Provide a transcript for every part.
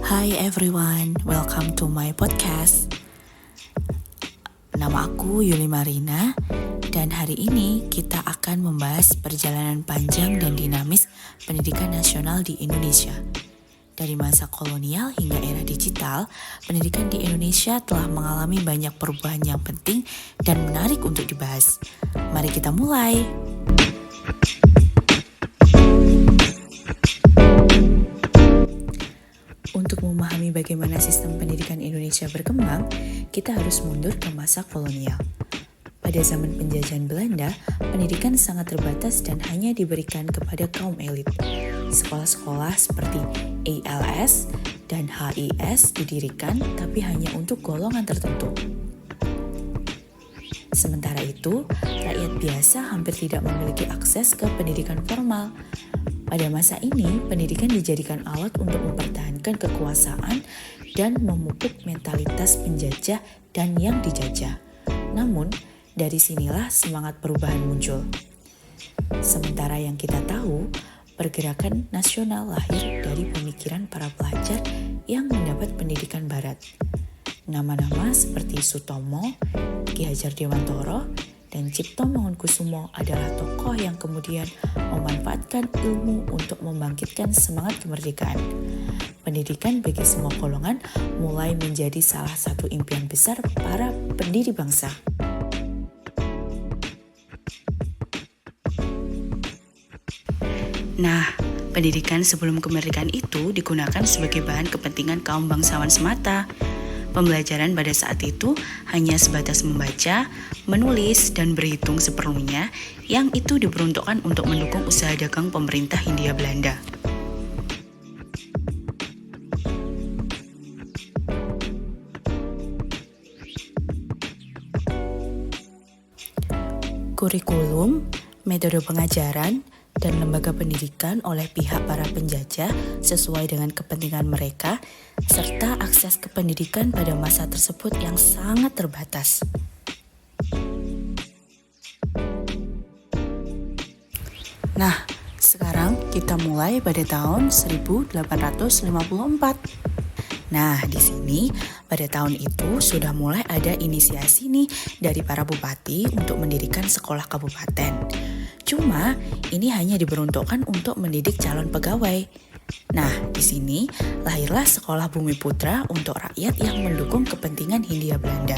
Hi everyone, welcome to my podcast. Nama aku Yuli Marina dan hari ini kita akan membahas perjalanan panjang dan dinamis pendidikan nasional di Indonesia. Dari masa kolonial hingga era digital, pendidikan di Indonesia telah mengalami banyak perubahan yang penting dan menarik untuk dibahas. Mari kita mulai. Untuk memahami bagaimana sistem pendidikan Indonesia berkembang, kita harus mundur ke masa kolonial. Pada zaman penjajahan Belanda, pendidikan sangat terbatas dan hanya diberikan kepada kaum elit. Sekolah-sekolah seperti ALS dan HIS didirikan, tapi hanya untuk golongan tertentu. Sementara itu, rakyat biasa hampir tidak memiliki akses ke pendidikan formal. Pada masa ini, pendidikan dijadikan alat untuk mempertahankan kekuasaan dan memupuk mentalitas penjajah dan yang dijajah. Namun, dari sinilah semangat perubahan muncul. Sementara yang kita tahu, pergerakan nasional lahir dari pemikiran para pelajar yang mendapat pendidikan barat. Nama-nama seperti Sutomo, Ki Hajar Dewantara, dan Cipto Mangunkusumo adalah tokoh yang kemudian memanfaatkan ilmu untuk membangkitkan semangat kemerdekaan. Pendidikan bagi semua golongan mulai menjadi salah satu impian besar para pendiri bangsa. Nah, pendidikan sebelum kemerdekaan itu digunakan sebagai bahan kepentingan kaum bangsawan semata. Pembelajaran pada saat itu hanya sebatas membaca, menulis, dan berhitung seperlunya, yang itu diperuntukkan untuk mendukung usaha dagang pemerintah Hindia Belanda. Kurikulum, metode pengajaran, dan lembaga pendidikan oleh pihak para penjajah sesuai dengan kepentingan mereka, serta akses ke pendidikan pada masa tersebut yang sangat terbatas. Nah, sekarang kita mulai pada tahun 1854. Nah, di sini pada tahun itu sudah mulai ada inisiasi nih dari para bupati untuk mendirikan sekolah kabupaten. Cuma ini hanya diperuntukkan untuk mendidik calon pegawai. Nah, di sini lahirlah Sekolah Bumi Putra untuk rakyat yang mendukung kepentingan Hindia Belanda.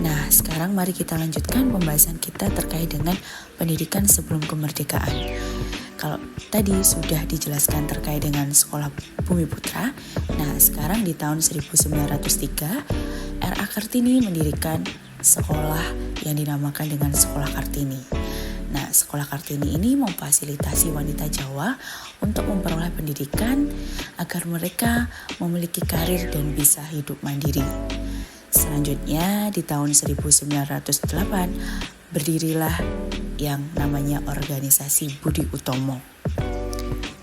Nah, sekarang mari kita lanjutkan pembahasan kita terkait dengan pendidikan sebelum kemerdekaan. Kalau tadi sudah dijelaskan terkait dengan Sekolah Bumi Putra, nah sekarang di tahun 1903, R.A. Kartini mendirikan sekolah yang dinamakan dengan Sekolah Kartini. Nah, Sekolah Kartini ini memfasilitasi wanita Jawa untuk memperoleh pendidikan agar mereka memiliki karir dan bisa hidup mandiri. Selanjutnya di tahun 1908 berdirilah yang namanya organisasi Budi Utomo.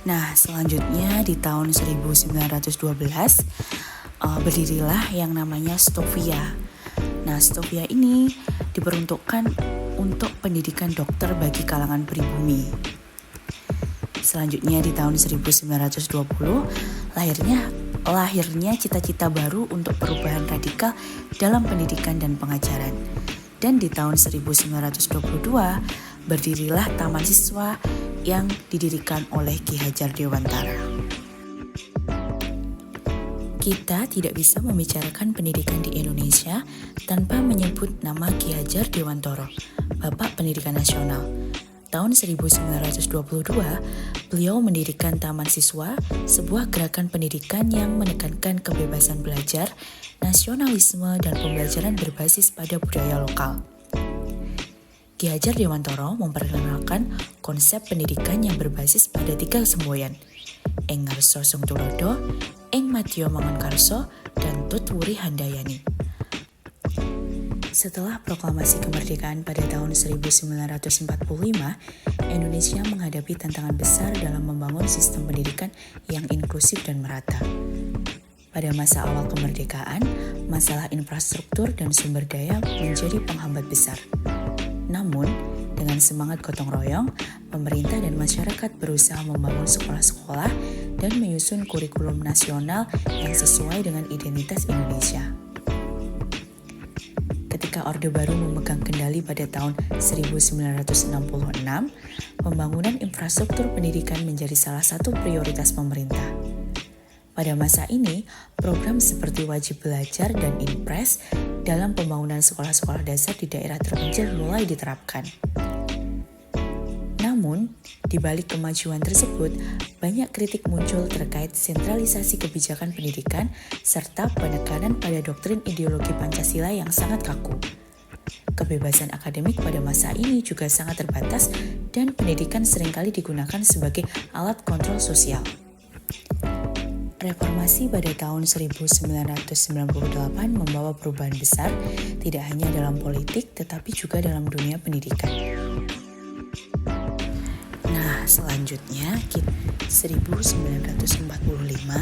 Nah, selanjutnya di tahun 1912 berdirilah yang namanya Stovia. Nah, Stovia ini diperuntukkan untuk pendidikan dokter bagi kalangan pribumi. Selanjutnya di tahun 1920 lahirnya cita-cita baru untuk perubahan radikal dalam pendidikan dan pengajaran. Dan di tahun 1922 berdirilah Taman Siswa yang didirikan oleh Ki Hajar Dewantara. Kita tidak bisa membicarakan pendidikan di Indonesia tanpa menyebut nama Ki Hajar Dewantara, Bapak Pendidikan Nasional. Tahun 1922, beliau mendirikan Taman Siswa, sebuah gerakan pendidikan yang menekankan kebebasan belajar, nasionalisme, dan pembelajaran berbasis pada budaya lokal. Ki Hajar Dewantara memperkenalkan konsep pendidikan yang berbasis pada 3 semboyan, Ing Ngarso Sung Tulodo, Ing Madya Mangunkarso, dan Tut Wuri Handayani. Setelah proklamasi kemerdekaan pada tahun 1945, Indonesia menghadapi tantangan besar dalam membangun sistem pendidikan yang inklusif dan merata. Pada masa awal kemerdekaan, masalah infrastruktur dan sumber daya menjadi penghambat besar. Namun, Dengan semangat gotong royong, pemerintah dan masyarakat berusaha membangun sekolah-sekolah dan menyusun kurikulum nasional yang sesuai dengan identitas Indonesia. Ketika Orde Baru memegang kendali pada tahun 1966, pembangunan infrastruktur pendidikan menjadi salah satu prioritas pemerintah. Pada masa ini, program seperti wajib belajar dan Inpres dalam pembangunan sekolah-sekolah dasar di daerah terpencil mulai diterapkan. Namun, di balik kemajuan tersebut, banyak kritik muncul terkait sentralisasi kebijakan pendidikan serta penekanan pada doktrin ideologi Pancasila yang sangat kaku. Kebebasan akademik pada masa ini juga sangat terbatas dan pendidikan seringkali digunakan sebagai alat kontrol sosial. Reformasi pada tahun 1998 membawa perubahan besar tidak hanya dalam politik tetapi juga dalam dunia pendidikan. Nah, selanjutnya 1945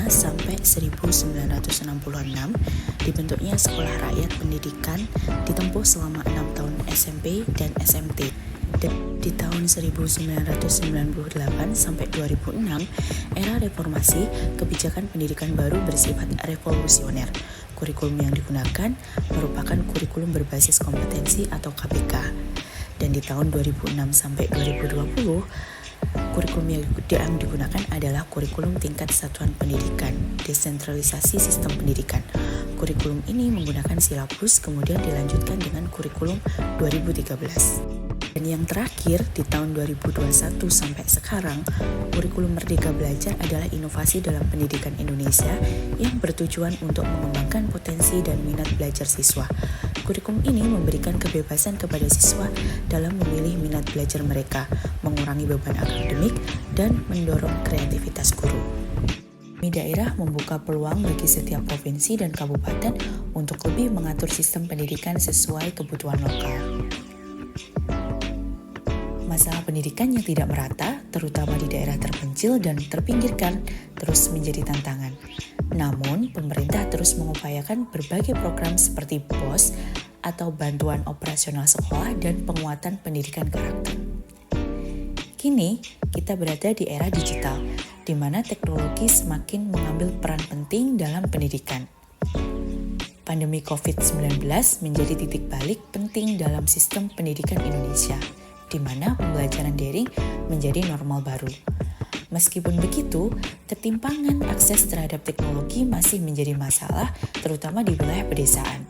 sampai 1966 dibentuknya Sekolah Rakyat Pendidikan ditempuh selama 6 tahun SMP dan SMT. Di tahun 1998 sampai 2006, era reformasi, kebijakan pendidikan baru bersifat revolusioner. Kurikulum yang digunakan merupakan kurikulum berbasis kompetensi atau KBK. Dan di tahun 2006 sampai 2020, kurikulum yang digunakan adalah kurikulum tingkat satuan pendidikan, desentralisasi sistem pendidikan. Kurikulum ini menggunakan silabus kemudian dilanjutkan dengan kurikulum 2013. Dan yang terakhir, di tahun 2021 sampai sekarang, kurikulum Merdeka Belajar adalah inovasi dalam pendidikan Indonesia yang bertujuan untuk mengembangkan potensi dan minat belajar siswa. Kurikulum ini memberikan kebebasan kepada siswa dalam memilih minat belajar mereka, mengurangi beban akademik, dan mendorong kreativitas guru. Daerah membuka peluang bagi setiap provinsi dan kabupaten untuk lebih mengatur sistem pendidikan sesuai kebutuhan lokal. Masalah pendidikan yang tidak merata, terutama di daerah terpencil dan terpinggirkan, terus menjadi tantangan. Namun, pemerintah terus mengupayakan berbagai program seperti BOS atau Bantuan Operasional Sekolah dan penguatan pendidikan karakter. Kini, kita berada di era digital, di mana teknologi semakin mengambil peran penting dalam pendidikan. Pandemi COVID-19 menjadi titik balik penting dalam sistem pendidikan Indonesia, di mana pembelajaran daring menjadi normal baru. Meskipun begitu, ketimpangan akses terhadap teknologi masih menjadi masalah, terutama di wilayah pedesaan.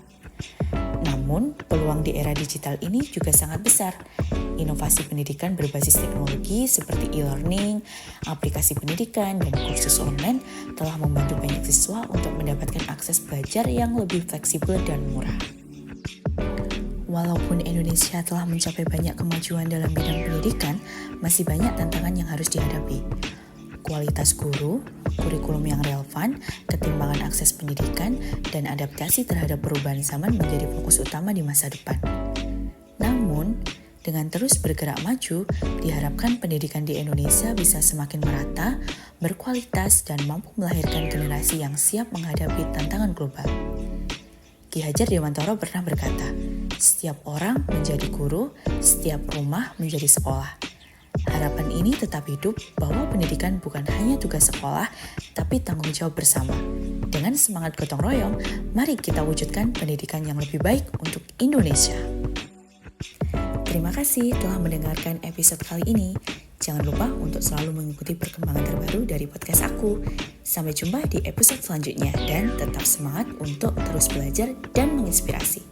Namun, peluang di era digital ini juga sangat besar. Inovasi pendidikan berbasis teknologi seperti e-learning, aplikasi pendidikan, dan kursus online telah membantu banyak siswa untuk mendapatkan akses belajar yang lebih fleksibel dan murah. Walaupun Indonesia telah mencapai banyak kemajuan dalam bidang pendidikan, masih banyak tantangan yang harus dihadapi. Kualitas guru, kurikulum yang relevan, ketimbangan akses pendidikan, dan adaptasi terhadap perubahan zaman menjadi fokus utama di masa depan. Namun, dengan terus bergerak maju, diharapkan pendidikan di Indonesia bisa semakin merata, berkualitas, dan mampu melahirkan generasi yang siap menghadapi tantangan global. Ki Hajar Dewantara pernah berkata, "Setiap orang menjadi guru, setiap rumah menjadi sekolah." Harapan ini tetap hidup bahwa pendidikan bukan hanya tugas sekolah, tapi tanggung jawab bersama. Dengan semangat gotong royong, mari kita wujudkan pendidikan yang lebih baik untuk Indonesia. Terima kasih telah mendengarkan episode kali ini. Jangan lupa untuk selalu mengikuti perkembangan terbaru dari podcast aku. Sampai jumpa di episode selanjutnya dan tetap semangat untuk terus belajar dan menginspirasi.